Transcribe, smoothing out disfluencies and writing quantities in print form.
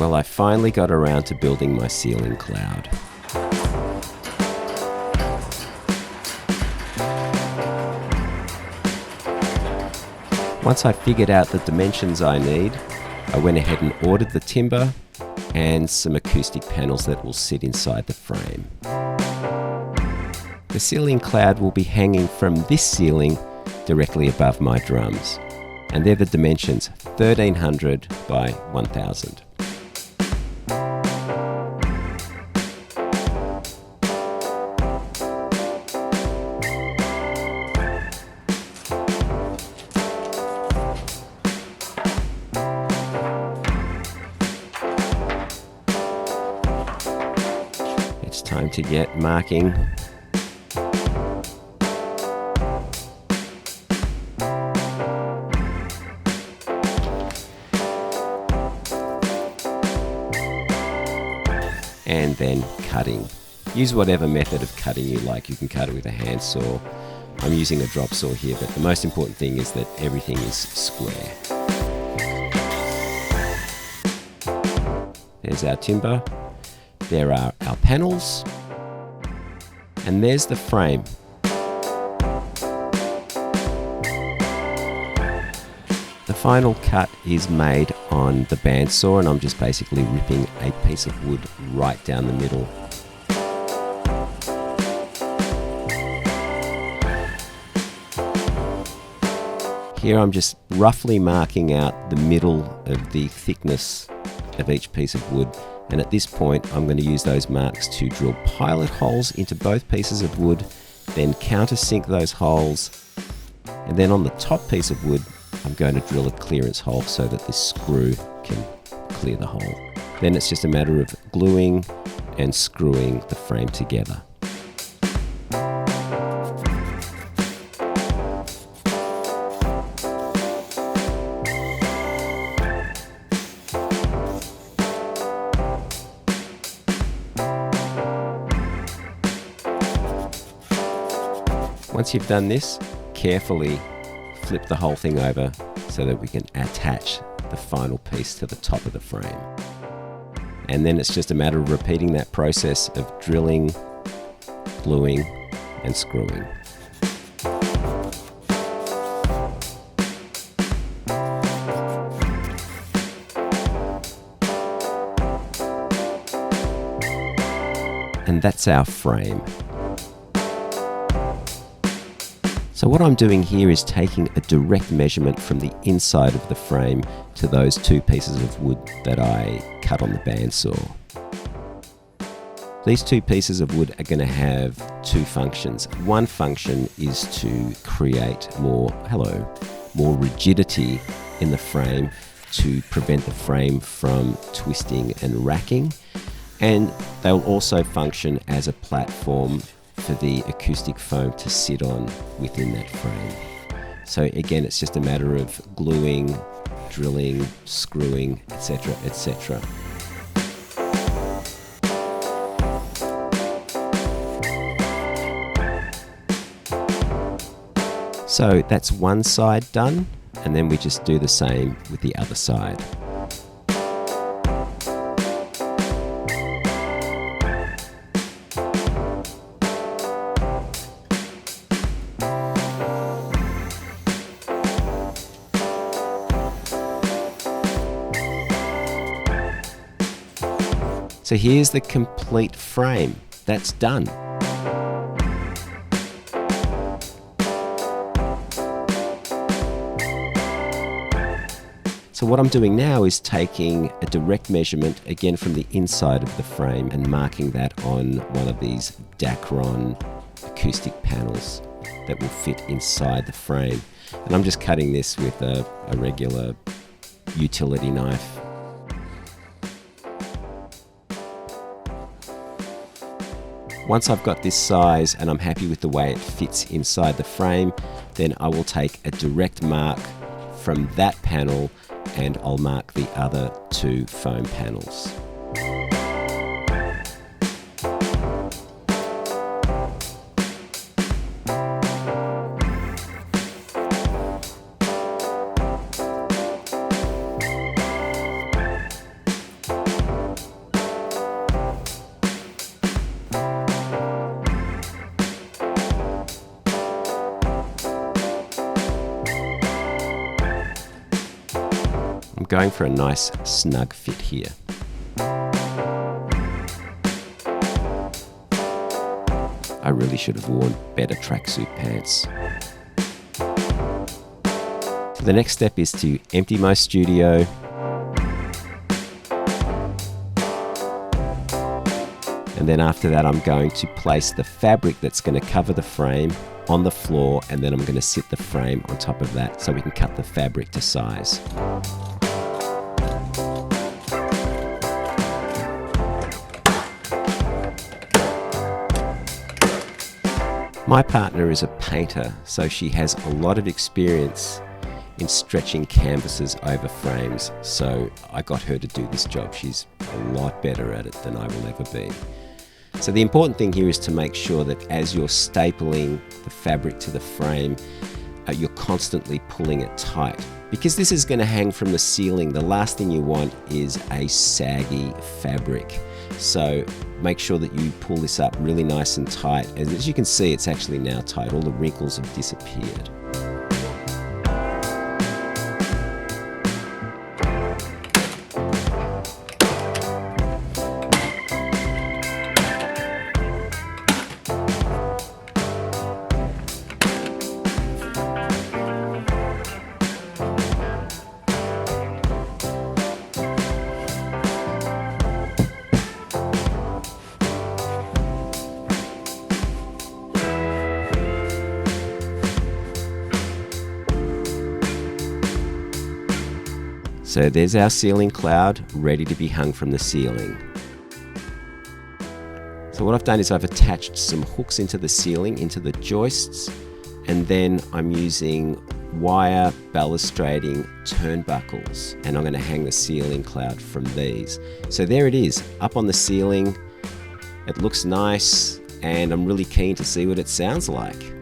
Well, I finally got around to building my ceiling cloud. Once I figured out the dimensions I need, I went ahead and ordered the timber and some acoustic panels that will sit inside the frame. The ceiling cloud will be hanging from this ceiling directly above my drums. And they're the dimensions, 1300 by 1000. It's time to get marking. And then cutting. Use whatever method of cutting you like. You can cut it with a handsaw. I'm using a drop saw here, but the most important thing is that everything is square. There's our timber. There are our panels. And there's the frame. The final cut is made on the bandsaw, and I'm just basically ripping a piece of wood right down the middle. Here I'm just roughly marking out the middle of the thickness of each piece of wood, and at this point I'm going to use those marks to drill pilot holes into both pieces of wood, then countersink those holes, and then on the top piece of wood I'm going to drill a clearance hole so that this screw can clear the hole. Then it's just a matter of gluing and screwing the frame together. Once you've done this, carefully flip the whole thing over so that we can attach the final piece to the top of the frame. And then it's just a matter of repeating that process of drilling, gluing, and screwing. And that's our frame. So what I'm doing here is taking a direct measurement from the inside of the frame to those two pieces of wood that I cut on the bandsaw. These two pieces of wood are going to have two functions. One function is to create more rigidity in the frame to prevent the frame from twisting and racking. And they'll also function as a platform for the acoustic foam to sit on within that frame. So again, it's just a matter of gluing, drilling, screwing, etc., etc. So that's one side done, and then we just do the same with the other side. So here's the complete frame. That's done. So what I'm doing now is taking a direct measurement, again from the inside of the frame, and marking that on one of these Darryn acoustic panels that will fit inside the frame. And I'm just cutting this with a regular utility knife. Once I've got this size and I'm happy with the way it fits inside the frame, then I will take a direct mark from that panel and I'll mark the other two foam panels. going for a nice snug fit here. I really should have worn better tracksuit pants. So the next step is to empty my studio. And then after that, I'm going to place the fabric that's going to cover the frame on the floor, and then I'm going to sit the frame on top of that so we can cut the fabric to size. My partner is a painter, so she has a lot of experience in stretching canvases over frames, so I got her to do this job. She's a lot better at it than I will ever be. So the important thing here is to make sure that as you're stapling the fabric to the frame, you're constantly pulling it tight. Because this is going to hang from the ceiling, the last thing you want is a saggy fabric. So make sure that you pull this up really nice and tight. And as you can see, it's actually now tight. All the wrinkles have disappeared. So there's our ceiling cloud ready to be hung from the ceiling. So what I've done is I've attached some hooks into the ceiling, into the joists, and then I'm using wire balustrading turnbuckles, and I'm going to hang the ceiling cloud from these. So there it is, up on the ceiling. It looks nice, and I'm really keen to see what it sounds like.